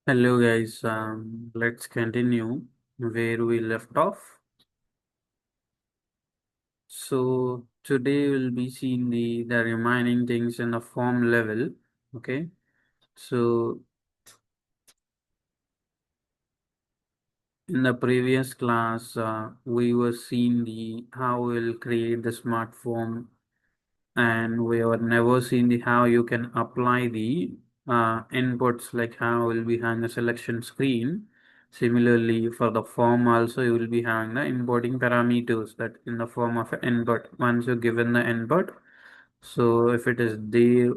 Hello guys, let's continue where we left off. So today we'll be seeing the remaining things in the form level. Okay. So in the previous class, we were seeing the how we'll create the smart form, and we have never seen the how you can apply the inputs, like how we'll be having a selection screen. Similarly, for the form also you will be having the importing parameters that in the form of an input. Once you given the input, so if it is the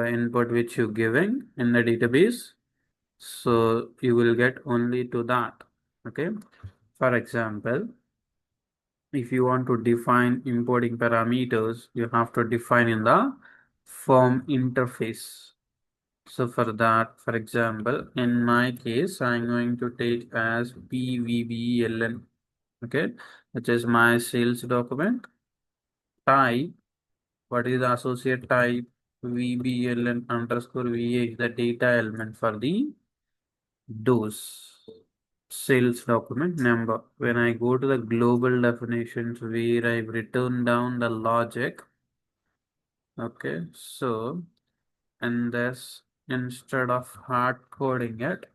input which you're giving in the database, so you will get only to that. Okay. For example, if you want to define importing parameters, you have to define in the form interface. So for that, for example, in my case, I'm going to take as 𝗵𝗶𝗶𝗶, okay, which is my sales document. Type, what is the associate type? 𝗵𝗶𝗶 underscore 𝗶𝗏 is the data element for the dose. Sales document number. When I go to the global definitions where I've written down the logic, okay, so in this, instead of hard coding it,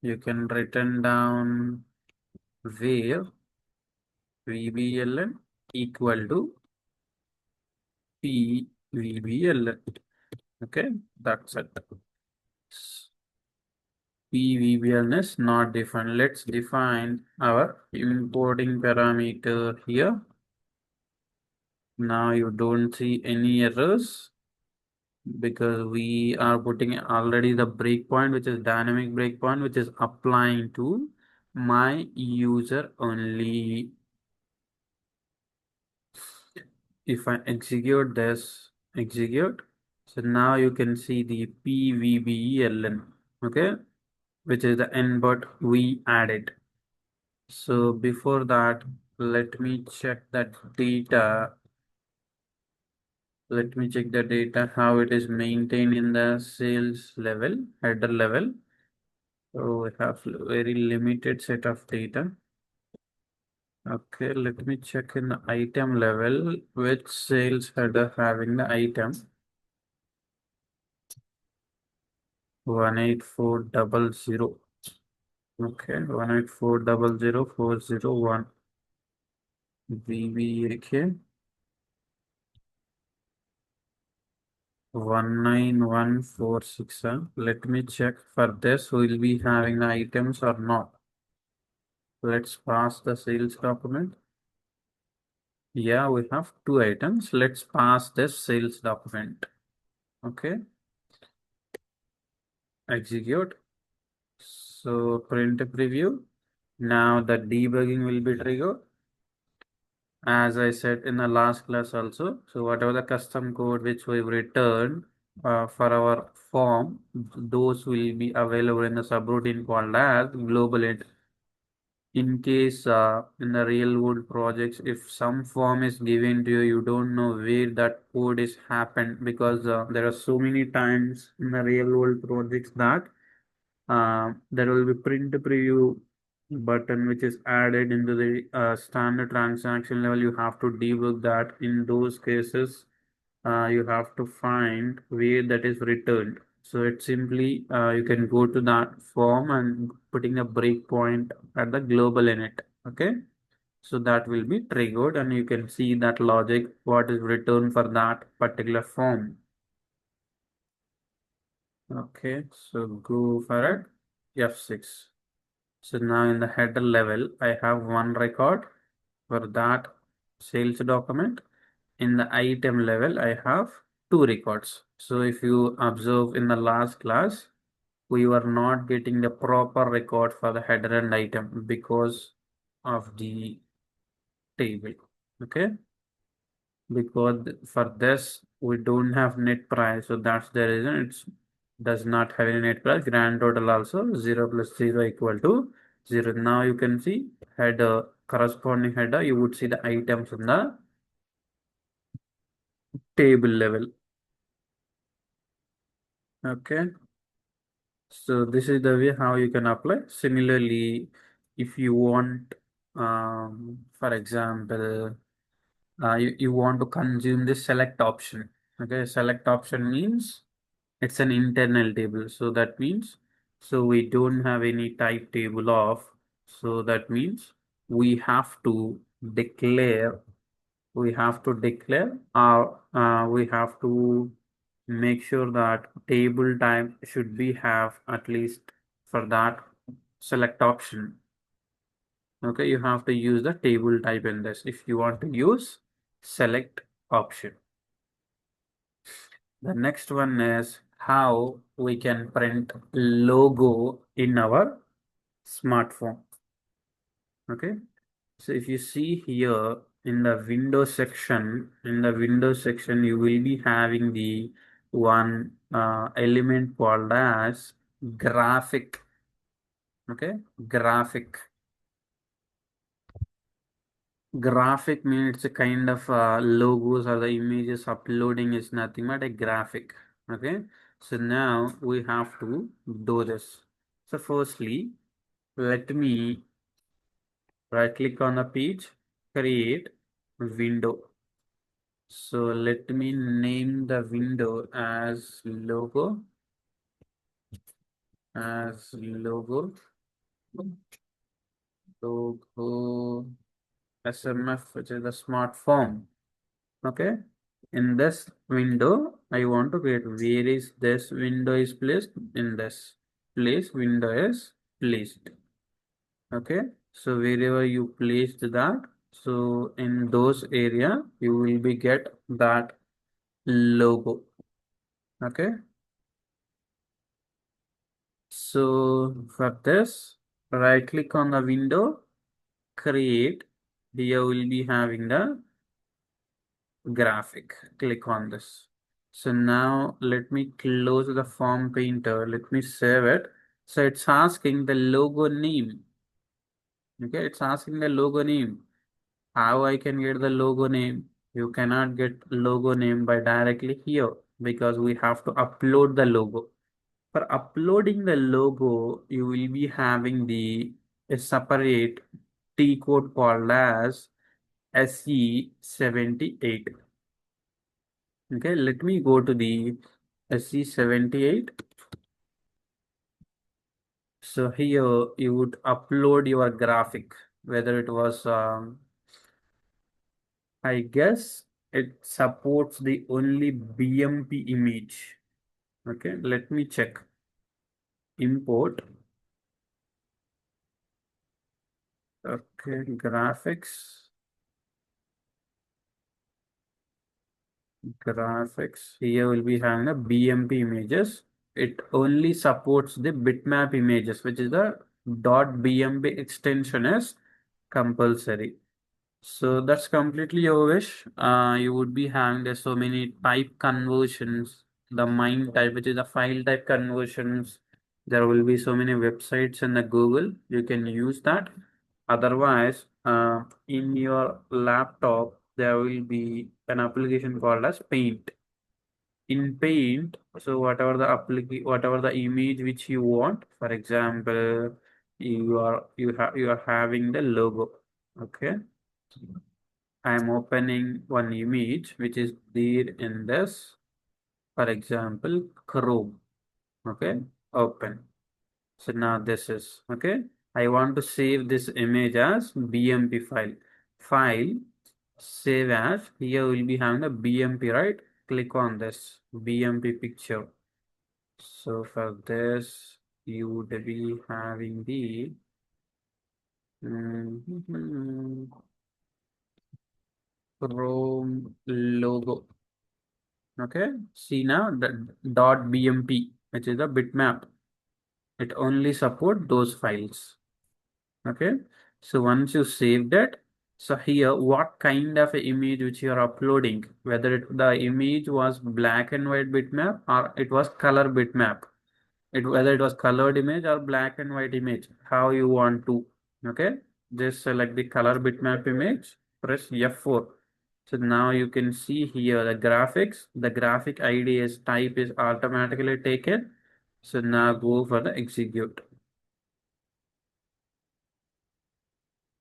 you can written down where 𝗵𝗶𝗶 equal to 𝗵𝗶𝗶. Okay, that's it. 𝗵𝗶𝗶 is not defined. Let's define our importing parameter here. Now you don't see any errors because we are putting already the breakpoint, which is dynamic breakpoint, which is applying to my user only. If I execute this, execute. So now you can see the 𝗵𝗶𝗶, okay, which is the input we added. So before that, let me check that data. Let me check the data, how it is maintained in the sales level, header level. So we have very limited set of data. Okay, let me check in the item level, which sales header having the item 18400. Okay, 184004001. 𝗵𝗶𝗶 191467. Let me check for this. Will be having the items or not? Let's pass the sales document. Yeah, we have two items. Let's pass this sales document. Okay. Execute. So print a preview. Now the debugging will be triggered. As I said in the last class also. So whatever the custom code which we've returned for our form, those will be available in the subroutine called as global int. In case in the real world projects, if some form is given to you, you don't know where that code is happened, because there are so many times in the real world projects that there will be print preview button which is added into the standard transaction level. You have to debug that. In those cases, you have to find where that is returned. So it's simply you can go to that form and putting a breakpoint at the global init. Okay, so that will be triggered and you can see that logic what is returned for that particular form. Okay, so go for it. F6. So now in the header level, I have one record for that sales document. In the item level, I have two records. So if you observe in the last class, we were not getting the proper record for the header and item because of the table. Okay. Because for this, we don't have net price. So that's the reason it's does not have any net price. Grand total also 0 plus 0 equal to 0. Now you can see header, corresponding header, you would see the items in the table level. Okay. So this is the way how you can apply. Similarly, if you want, for example, you want to consume the select option. Okay, select option means it's an internal table. So that means, so we don't have any type table of, so that means we have to declare, we have to make sure that table type should be have at least for that select option. Okay, you have to use the table type in this if you want to use select option. The next one is how we can print logo in our smartphone. Okay, so if you see here in the window section, you will be having the one element called as graphic. Okay, graphic. Graphic means a kind of logos or the images uploading is nothing but a graphic. Okay, so now we have to do this. So firstly, let me right click on the page, create window. So let me name the window as logo, logo SMF, which is the smart form. Okay. In this window, I want to create where is this window is placed in this place. Window is placed. Okay. So wherever you placed that, so in those area, you will be get that logo. Okay. So for this, right click on the window, create. Here will be having the graphic. Click on this. So now let me close the form painter. Let me save it. So it's asking the logo name. Okay, it's asking the logo name. How I can get the logo name? You cannot get logo name by directly here because we have to upload the logo. For uploading the logo, you will be having a separate T code called as SE78. Okay, let me go to the SE78. So here you would upload your graphic, whether it was, I guess it supports the only BMP image. Okay, let me check. Import. Okay, graphics. Graphics. Here will be having a BMP images. It only supports the bitmap images, which is the .bmp extension is compulsory. So that's completely your wish. You would be having there's so many type conversions, the MIME type, which is the file type conversions. There will be so many websites in the Google. You can use that. Otherwise, in your laptop, there will be an application called as Paint. In Paint, so whatever the image which you want, for example, you are having the logo. Okay. I am opening one image which is there in this, for example, Chrome. Okay, open. So now this is okay. I want to save this image as BMP file. File, save as. Here will be having a BMP, right? Click on this BMP picture. So for this, you would be having the Chrome logo. Okay, see now the .bmp, which is the bitmap. It only support those files. Okay, so once you saved it, so here what kind of a image which you are uploading, whether the image was black and white bitmap or it was color bitmap, whether it was colored image or black and white image, how you want to. Okay, just select the color bitmap image, press F4. So now you can see here the graphics. The graphic ID is type is automatically taken. So now go for the execute.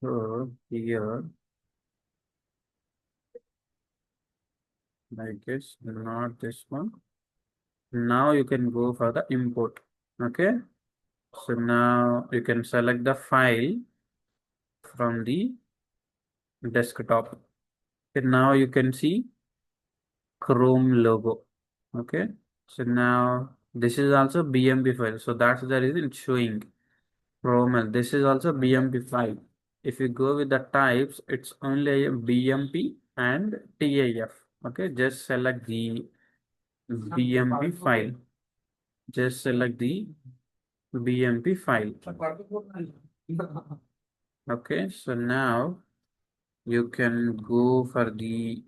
So here, I guess not this one. Now you can go for the import. Okay. So now you can select the file from the desktop. Okay, now you can see Chrome logo. Okay. So now this is also BMP file. So that's the reason it's showing Chrome. This is also BMP file. If you go with the types, it's only a BMP and TIF. Okay. Just select the BMP file. Just select the BMP file. Okay. So now you can go for the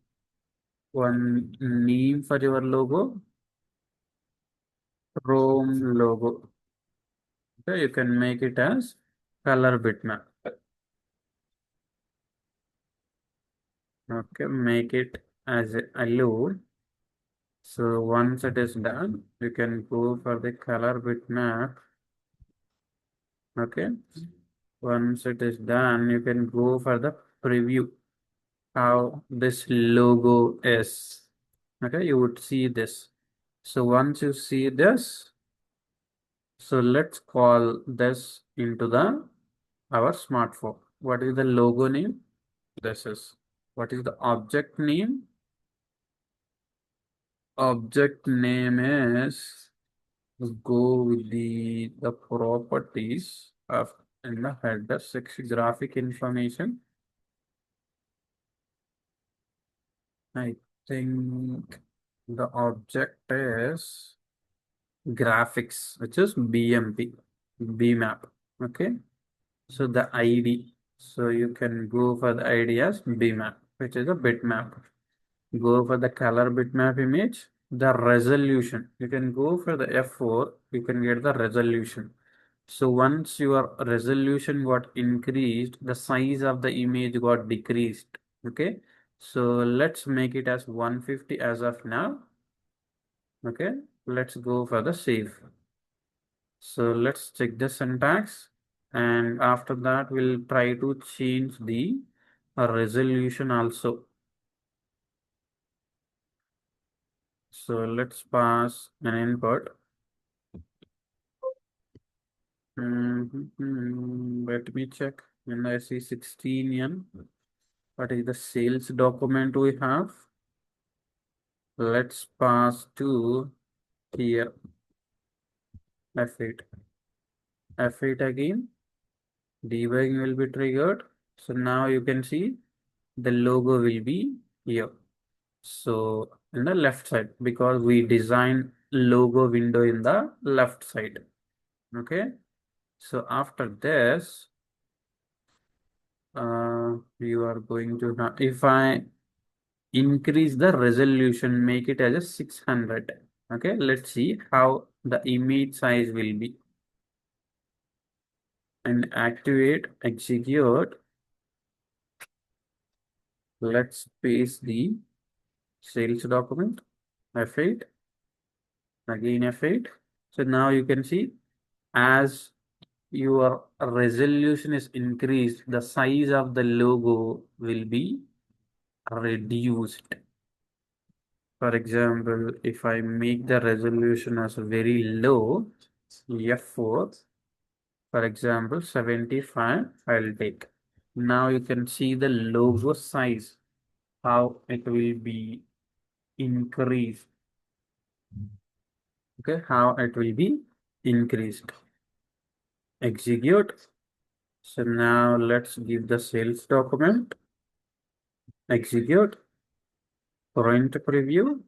one name for your logo, Chrome logo. Okay, you can make it as color bitmap. Okay, make it as a load. So once it is done, you can go for the color bitmap. Okay, once it is done, you can go for the preview how this logo is. Okay, you would see this. So once you see this, so let's call this into the our smartphone. What is the logo name? This is. What is the object name? Object name is, go with the properties of in the header 6 graphic information. I think the object is graphics, which is BMP, BMap. Okay. So the ID. So you can go for the ID as BMap, which is a bitmap. Go for the color bitmap image. The resolution. You can go for the F4. You can get the resolution. So once your resolution got increased, the size of the image got decreased. Okay. So let's make it as 150 as of now. Okay. Let's go for the save. So let's check the syntax. And after that, we'll try to change the resolution also. So let's pass an input. Let me check. And I see 16N. What is the sales document we have? Let's pass to here F8. F8 again. Debugging will be triggered. So now you can see the logo will be here. So in the left side, because we design logo window in the left side. Okay. So after this, you are going to if I increase the resolution, make it as a 600. Okay, let's see how the image size will be. And activate, execute. Let's paste the sales document, F8, again F8. So now you can see as your resolution is increased, the size of the logo will be reduced. For example, if I make the resolution as very low, F4, for example, 75, I'll take. Now you can see the logo size, how it will be increased. Okay, how it will be increased. Execute. So now let's give the sales document. Execute. Print preview.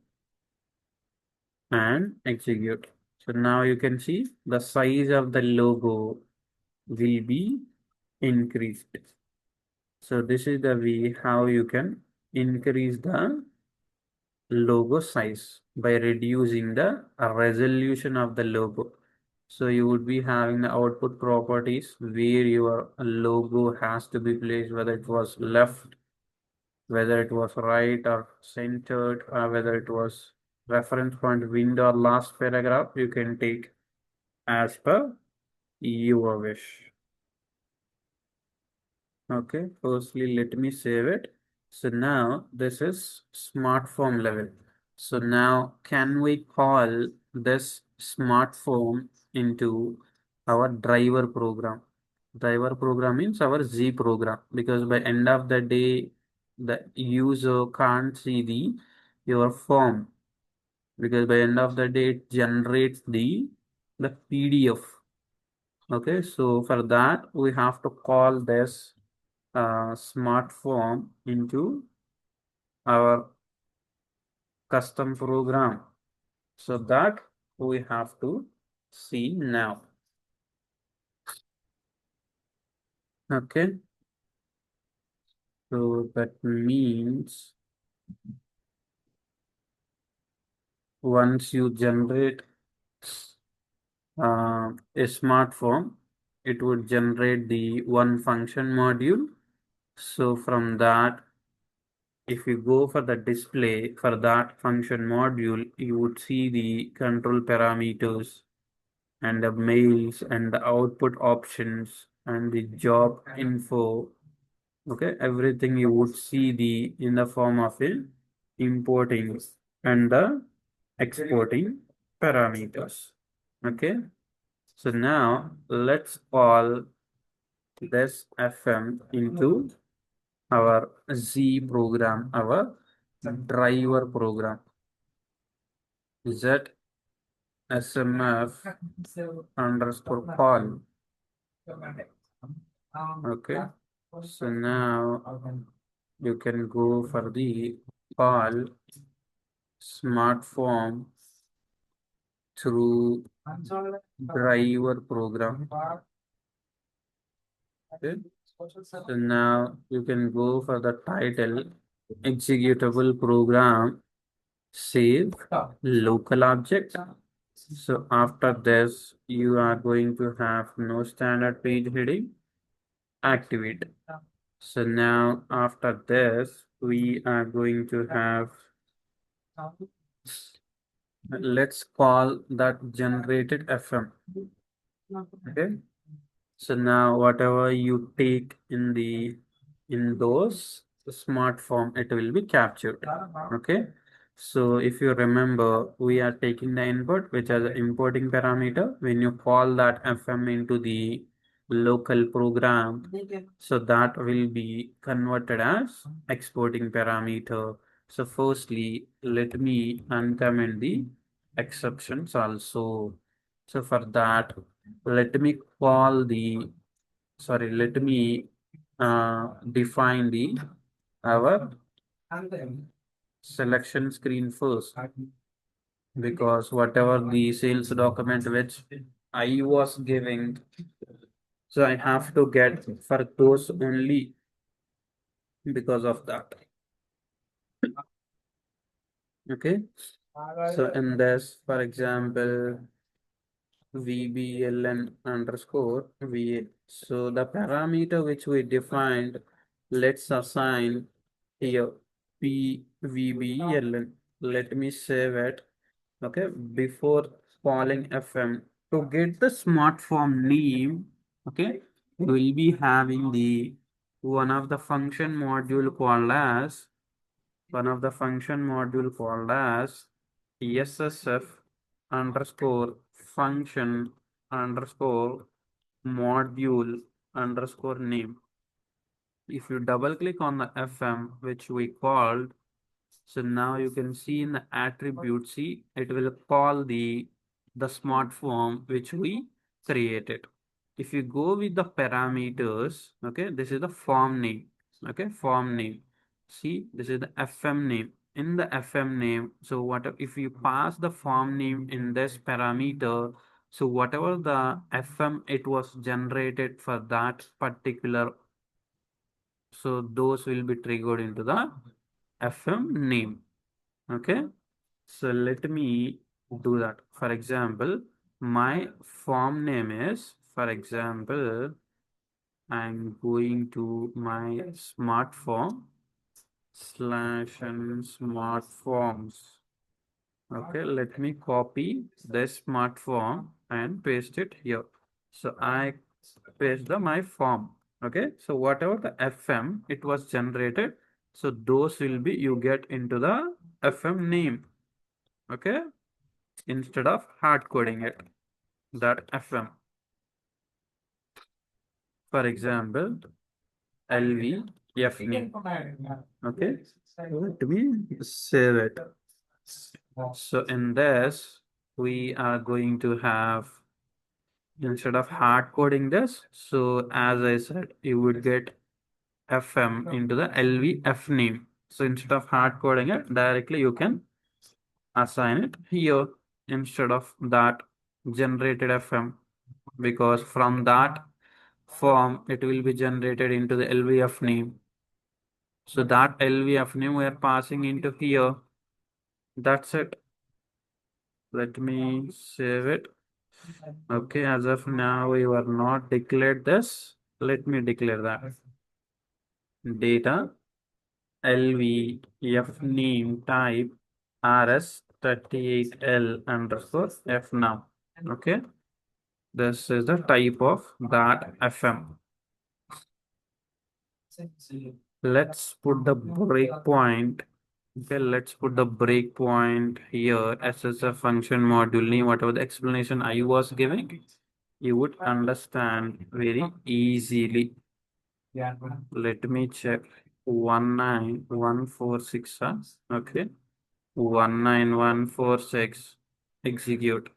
And execute. So now you can see the size of the logo will be increased. So this is the way how you can increase the logo size by reducing the resolution of the logo. So you would be having the output properties where your logo has to be placed, whether it was left, whether it was right or centered, or whether it was reference point window or last paragraph, you can take as per your wish. Okay, firstly, let me save it. So now this is smartphone level. So now can we call this smartphone into our driver program? Driver program means our Z program, because by end of the day, the user can't see your form, because by end of the day it generates the PDF. Okay, so for that we have to call this smartphone into our custom program. So that we have to see now. Okay, so that means once you generate a smartphone, it would generate the one function module. So from that, if you go for the display for that function module, you would see the control parameters and the mails and the output options and the job info. Okay, everything you would see in the form of importing and the exporting parameters. Okay, so now let's call this FM into our Z program, our driver program. Z SMF underscore call. Okay, so now you can go for the call smartphone through driver program. Okay, so now you can go for the title executable program, save local object. So after this, you are going to have no standard page heading, activate. So now after this, we are going to have, let's call that generated FM. Okay. So now whatever you take in those smart form, it will be captured. Okay. So if you remember, we are taking the input, which is the importing parameter. When you call that FM into the local program, so that will be converted as exporting parameter. So firstly, let me uncomment the exceptions also. So for that, let me call let me define our selection screen first, because whatever the sales document which I was giving, so I have to get for those only because of that. Okay, so in this, for example, VBLN underscore VA. So the parameter which we defined, let's assign here PVBLN. Let me save it. Okay, before calling FM, to get the smartphone name, okay, we will be having the one of the function module called as SSF underscore function underscore module underscore name. If you double click on the FM, which we called, so now you can see in the attribute, see, it will call the smartphone which we created. If you go with the parameters, okay, this is the form name. Okay, form name. See, this is the FM name. In the FM name, so what if you pass the form name in this parameter, so whatever the FM it was generated for that particular, so those will be triggered into the FM name. Okay, so let me do that. For example, my form name is, for example, I'm going to my smartphone. slash and smart forms. Okay, let me copy this smart form and paste it here. So I paste my form. Okay, so whatever the FM it was generated, so those will be you get into the FM name. Okay, instead of hard coding it, that FM. For example, 𝐿𝑉𝐹 name. Okay, let me save it. So in this, we are going to have, instead of hard coding this, so as I said, you would get FM into the 𝐿VF name. So instead of hard coding it, directly you can assign it here instead of that generated FM, because from that form it will be generated into the 𝐿VF name. So that 𝐿VF name we are passing into here. That's it. Let me save it. Okay, as of now, we were not declared this. Let me declare that. Data 𝐿VF name type RS38L underscore F now. Okay, this is the type of that FM. Let's put the breakpoint. Okay, let's put the breakpoint here. SSF function module name, whatever the explanation I was giving, you would understand very easily. Let me check 19146. Okay, 19146 execute.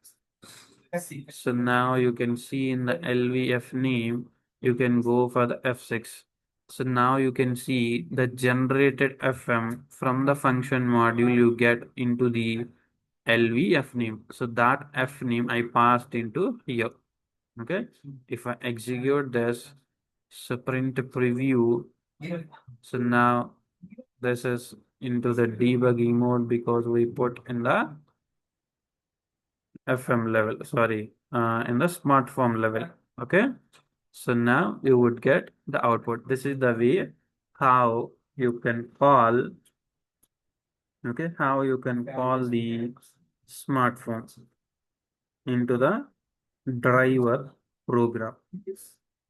So now you can see in the 𝐿VF name, you can go for the F6. So now you can see the generated FM from the function module you get into the 𝐿VF name. So that F name I passed into here. Okay. If I execute this, so print preview. So now this is into the debugging mode because we put in the FM level, sorry, in the smartform level. Okay. So now you would get the output. This is the way how you can call, okay, how you can call the smartphones into the driver program.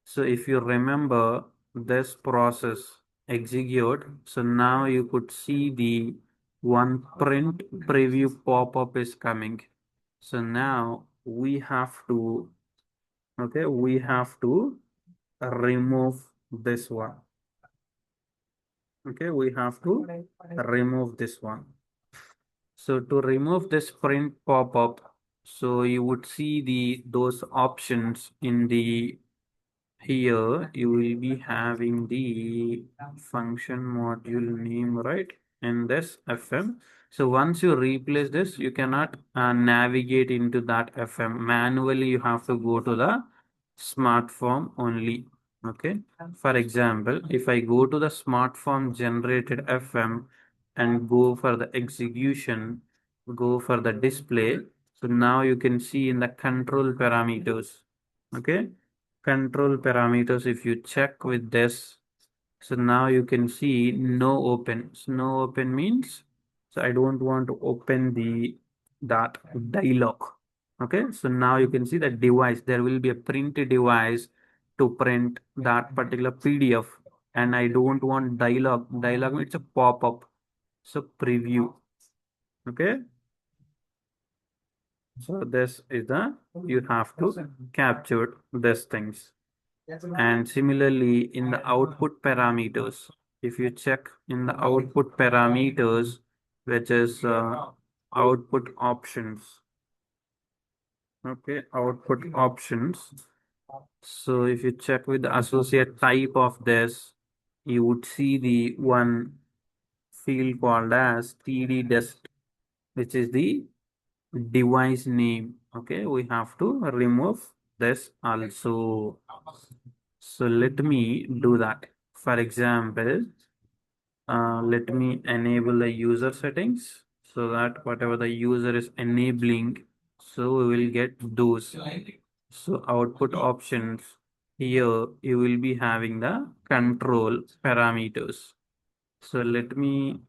So if you remember this process execute, so now you could see the one print preview pop-up is coming. So now we have to, okay, we have to remove this one. Okay, we have to remove this one. So to remove this print pop-up, so you would see those options in the here you will be having the function module name, right, in this FM. So once you replace this, you cannot navigate into that FM manually. You have to go to the smart form only. Okay. For example, if I go to the smart form generated FM and go for the execution, go for the display. So now you can see in the control parameters. Okay, control parameters, if you check with this, so now you can see no open. So no open means, so I don't want to open that dialog. Okay, so now you can see the device, there will be a print device to print that particular PDF, and I don't want dialog. Dialog means a pop-up. So preview. Okay, so this is the, you have to capture these things. And similarly, in the output parameters, if you check in the output parameters, which is output options. Okay, output options. So if you check with the associate type of this, you would see the one field called as TD_dest, which is the device name. Okay, we have to remove this also. So let me do that. For example, let me enable the user settings so that whatever the user is enabling, so we will get those. So output options, here you will be having the control parameters. So let me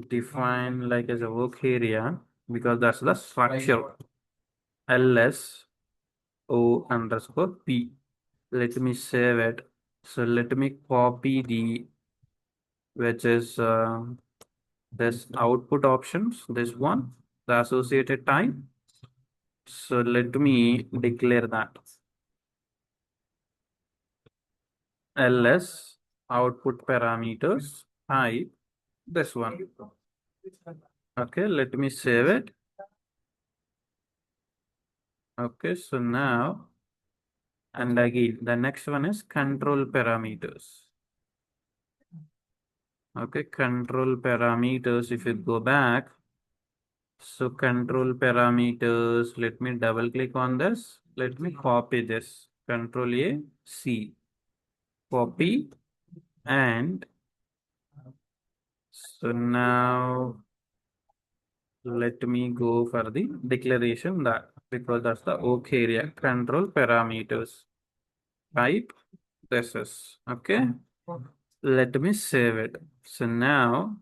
define like as a work area because that's the structure ls o underscore p. Let me save it. So let me copy the which is this output options, this one, the associated type. So let me declare that ls output parameters type this one. Okay, let me save it. Okay, so now and again the next one is control parameters. Okay, control parameters. If you go back, so control parameters, let me double click on this. Let me copy this. Control A, C, copy, and so now let me go for the declaration that because that's the OK area. Control parameters. Type this is okay. Let me save it. So now,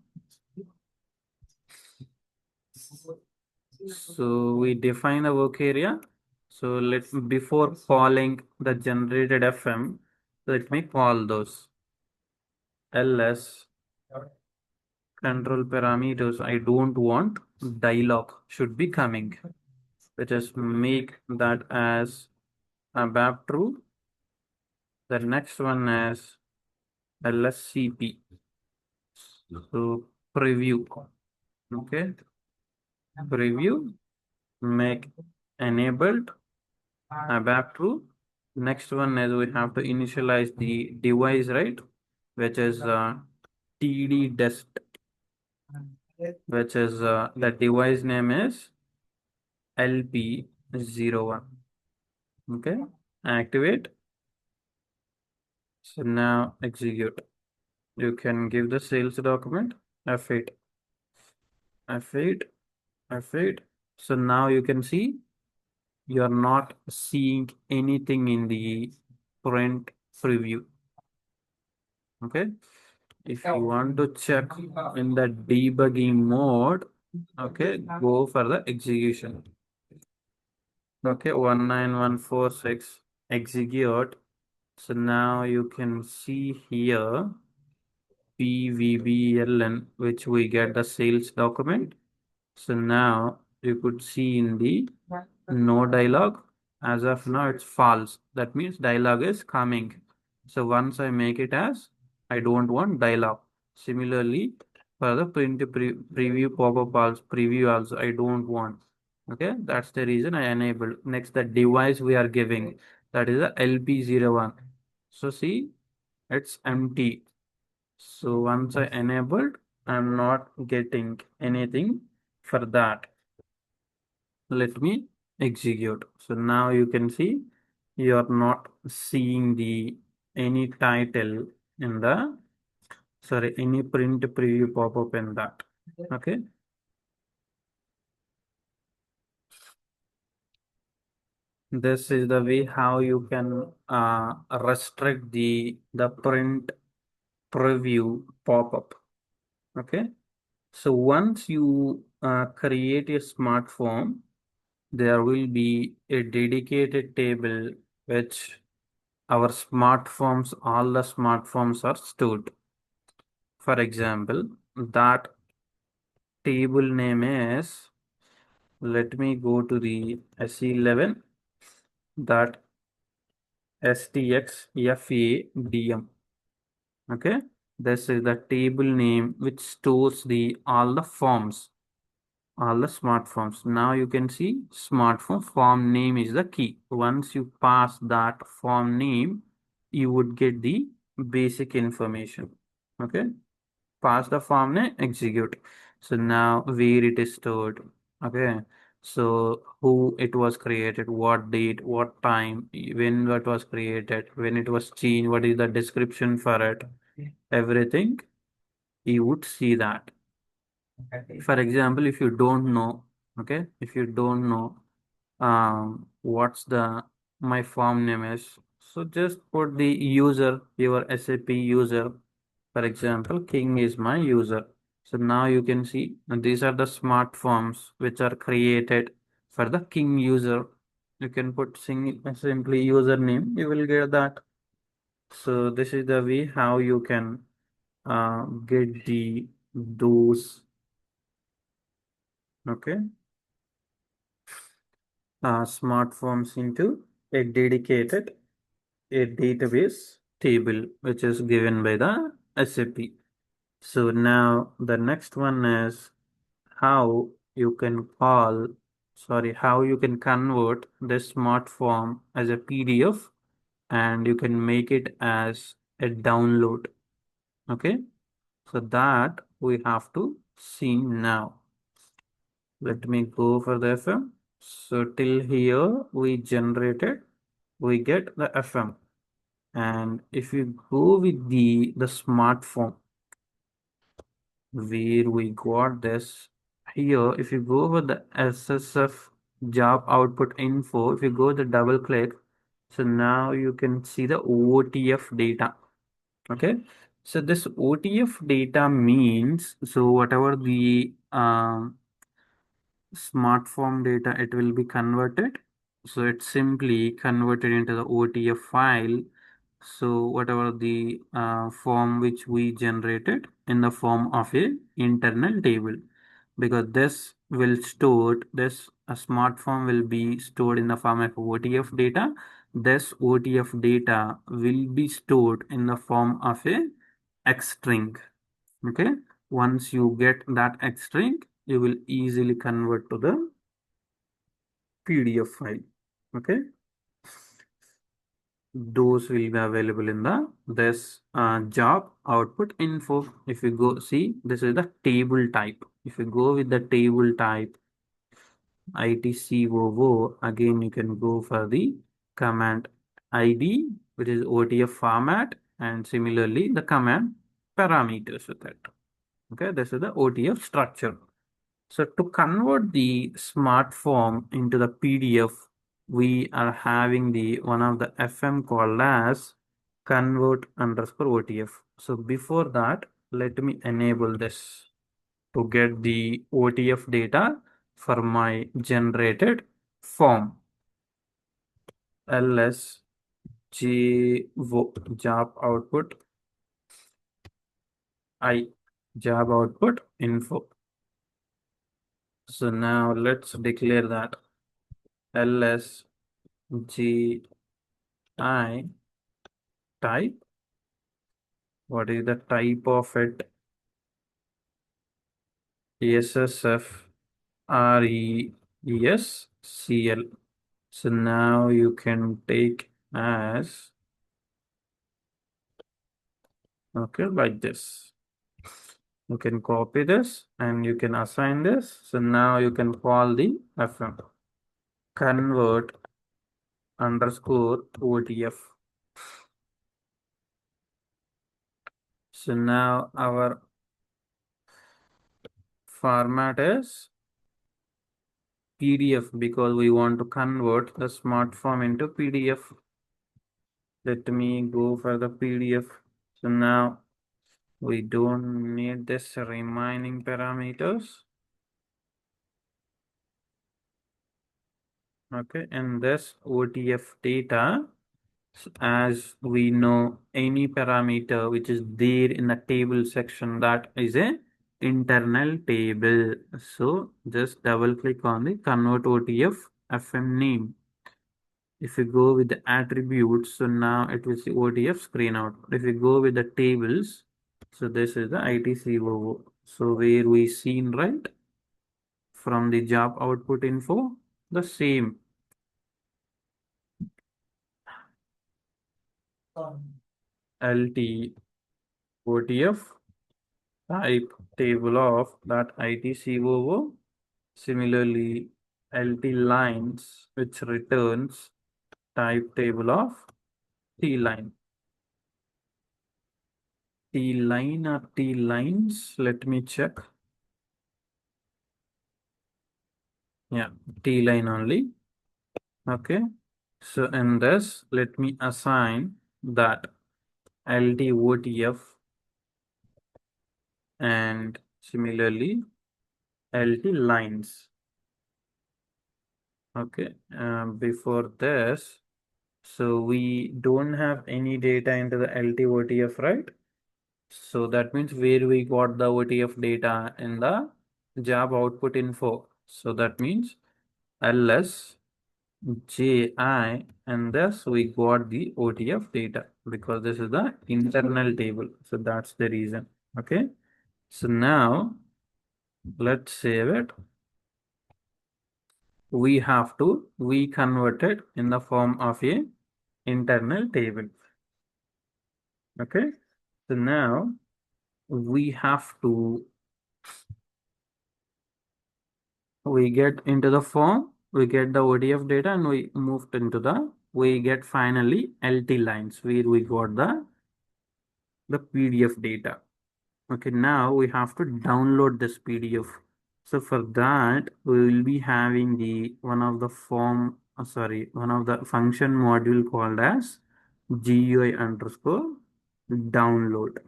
so we define a work area. So let before calling the generated FM, let me call those ls control parameters. I don't want dialog should be coming. Let us make that as ABAP true. The next one is lscp. So preview. Okay. Preview. Make enabled ABAP true. Next one is we have to initialize the device, right? Which is td dest, which is the device name is LP01. Okay, activate. So now execute. You can give the sales document F8, F8, F8. So now you can see you are not seeing anything in the print preview. Okay. If you want to check in the debugging mode, okay, go for the execution. Okay, 19146 execute. So now you can see here 𝗵𝗶𝗶𝗶, which we get the sales document. So now you could see in the no dialog. As of now, it's false. That means dialog is coming. So once I make it as I don't want dialog. Similarly, for the preview pop-up also, preview also I don't want. Okay, that's the reason I enabled. Next, the device we are giving, that is a LP01. So see, it's empty. So once I enabled, I'm not getting anything for that. Let me execute. So now you can see you are not seeing the any title in the any print preview pop-up in that. Okay. This is the way how you can restrict the print preview pop-up. Okay. So once you create a smartphone, there will be a dedicated table which our smartphones, all the smartphones are stored. For example, that table name is, let me go to the SE11, that STXFADM. Okay, this is the table name which stores the all the forms, all the smartphones. Now you can see smartphone form name is the key. Once you pass that form name, you would get the basic information. Okay, pass the form name, execute. So now where it is stored. Okay, so who it was created, what date, what time, when it was created, when it was changed, what is the description for it, everything you would see that. For example, if you don't know, okay, if you don't know what's the my form name is, so just put the user, your SAP user, For example, King is my user. So now you can see these are the smart forms which are created for the King user. You can put simply username, you will get that. So this is the way how you can get the those okay smart forms into a dedicated a database table which is given by the SAP. So now the next one is how you can how you can convert this smart form as a PDF and you can make it as a download. Okay, so that we have to see now. Let me go for the FM. So till here we get the FM. And if you go with the smart form where we got this here, if you go with the SSF job output info, if you go the double click, so now you can see the OTF data. Okay, so this OTF data means so whatever the smart form data it will be converted. So it's simply converted into the OTF file. So whatever the form which we generated in the form of a internal table, because this will stored this a smart form will be stored in the form of OTF data. This OTF data will be stored in the form of a X string. Okay, once you get that X string, you will easily convert to the PDF file. Okay, those will be available in the this job output info. If you go see, this is the table type. If you go with the table type 𝐼TCOO, again you can go for the command ID, which is OTF format, and similarly the command parameters with it. Okay, this is the OTF structure. So to convert the smart form into the PDF, we are having the one of the FM called as convert underscore OTF. So before that, let me enable this to get the OTF data for my generated form. job output job output info. So now let's declare that ls_gi type. What is the type of it? SSF_RESCL. So now you can take as okay like this. You can copy this and you can assign this. So now you can call the FM convert underscore OTF. So now our format is PDF because we want to convert the smart form into PDF. Let me go for the PDF. So now we don't need this remaining parameters. Okay, and this OTF data, as we know, any parameter which is there in the table section, that is a internal table. So just double click on the convert OTF FM name. If you go with the attributes, so now it will see OTF screen out. If you go with the tables, so this is the 𝐼TCOO. So where we seen right from the job output info, the same LT OTF type table of that 𝐼TCOO. Similarly, LT lines which returns type table of T line. T line or T lines, let me check. Yeah, T line only. Okay. So in this, let me assign that LT OTF and similarly LT lines. Okay, before this, so we don't have any data into the LT OTF, right? So that means where we got the OTF data in the job output info. So that means LS, JI, and thus we got the OTF data because this is the internal table. So that's the reason. Okay. So now let's save it. We convert it in the form of a internal table. Okay. So now we have to we get into the form, we get the ODF data, and we moved into we get finally LT lines where we got the PDF data. Okay, now we have to download this PDF. So for that, we will be having one of the function module called as GUI underscore download.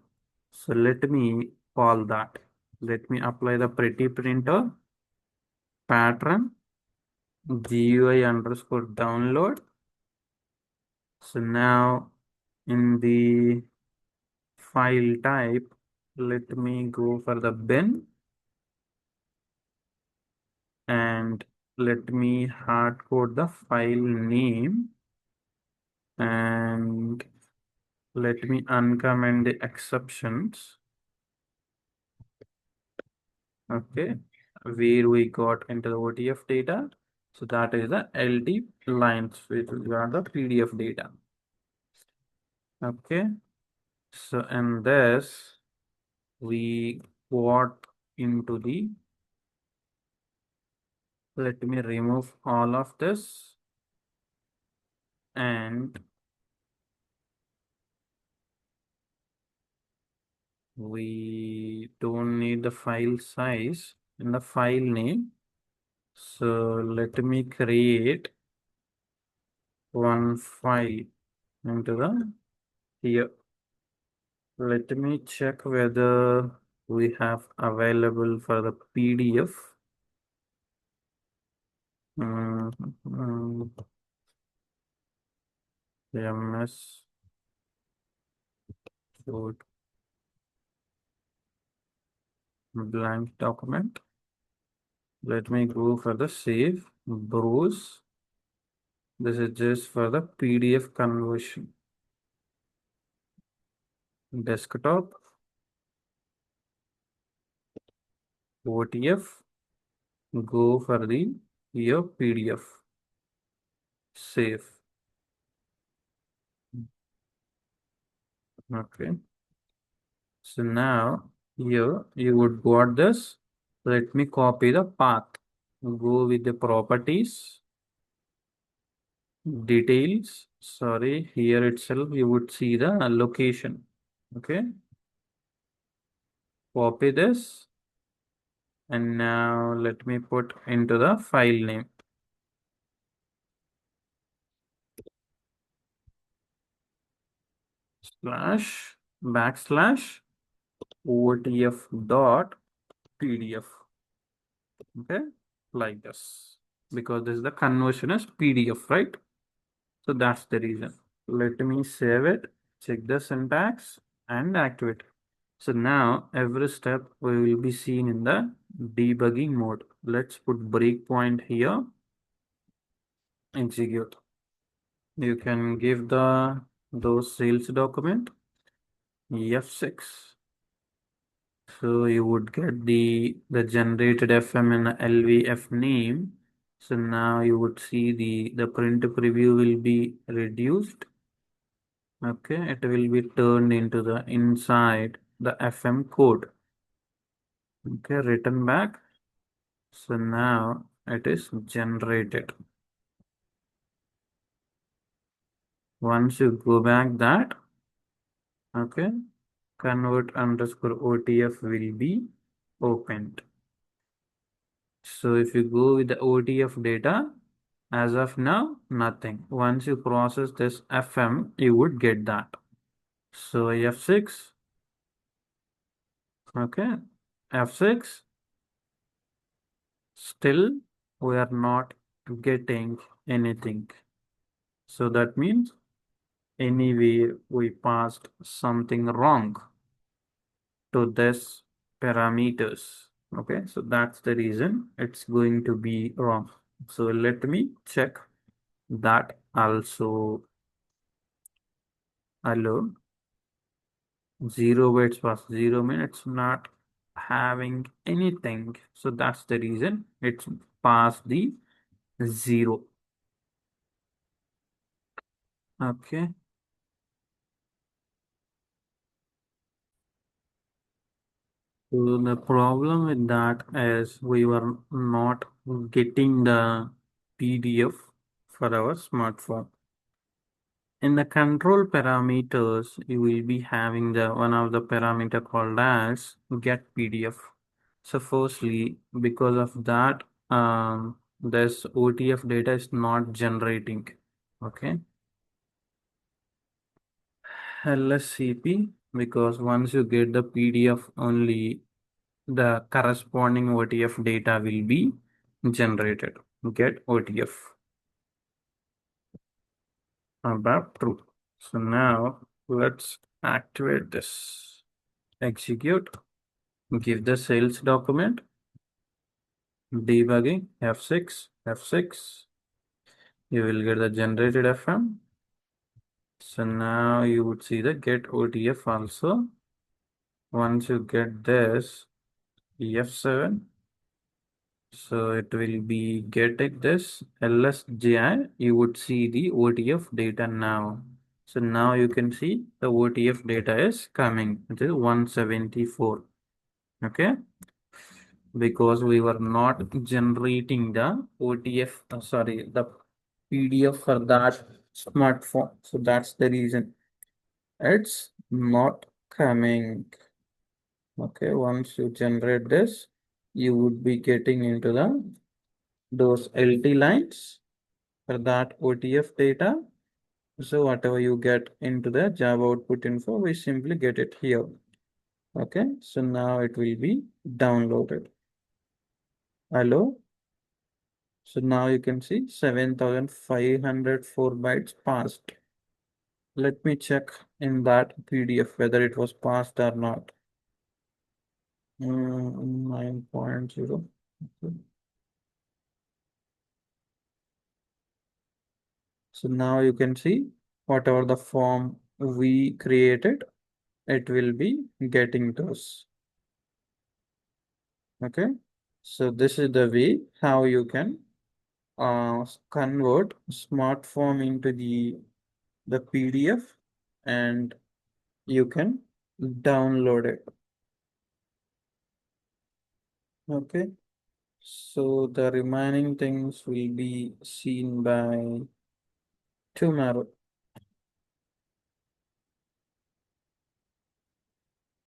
So let me call that. Let me apply the pretty printer pattern GUI underscore download. So now in the file type, let me go for the bin and let me hard code the file name and let me uncomment the exceptions. Okay, where we got into the OTF data. So that is the LT lines, which we got the PDF data. Okay, so in this we got into let me remove all of this and we don't need the file size in the file name. So let me create one file into the here. Let me check whether we have available for the PDF. MS code blank document. Let me go for the save, browse. This is just for the PDF conversion. Desktop, OTF, go for your PDF. Save. Okay. So now here you would got this. Let me copy the path. Go with the properties, details. Sorry, here itself you would see the location. Okay. Copy this. And now let me put into the file name. Slash backslash OTF dot PDF. Okay, like this. Because this is the conversion as PDF, right? So that's the reason. Let me save it, check the syntax, and activate. So now every step we will be seen in the debugging mode. Let's put breakpoint here. Execute. You can give those sales document F6. So you would get the generated FM and LVF name. So now you would see the print preview will be reduced. Okay, it will be turned into the inside the FM code. Okay, written back. So now it is generated. Once you go back that, okay, convert underscore OTF will be opened. So if you go with the OTF data, as of now, nothing. Once you process this FM, you would get that. So F6, Okay, F6. Still, we are not getting anything. So that means anyway we passed something wrong to this parameters. Okay, so that's the reason it's going to be wrong. So let me check that also. Hello, 0 bits past 0 means it's not having anything. So that's the reason it's past the 0. Okay. So the problem with that is we were not getting the PDF for our smartphone. In the control parameters, you will be having the one of the parameter called as get PDF. So firstly, because of that, this OTF data is not generating. Okay. LSCP, because once you get the PDF only, the corresponding OTF data will be generated. Get OTF. ABAP true. So now let's activate this. Execute. Give the sales document. Debugging F6. F6. You will get the generated FM. So now you would see the get OTF also. Once you get this F7. So it will be getting this LSJI. You would see the OTF data now. So now you can see the OTF data is coming, which is 174. Okay. Because we were not generating the OTF, the PDF for that smartphone. So that's the reason it's not coming. Okay. Once you generate this, you would be getting into those LT lines for that OTF data. So whatever you get into the Java output info, we simply get it here. Okay, so now it will be downloaded. Hello. So now you can see 7,504 bytes passed. Let me check in that PDF whether it was passed or not. 9.0. Okay. So now you can see whatever the form we created, it will be getting those. Okay, so this is the way how you can convert smartform into the PDF and you can download it. Okay, so the remaining things will be seen by tomorrow.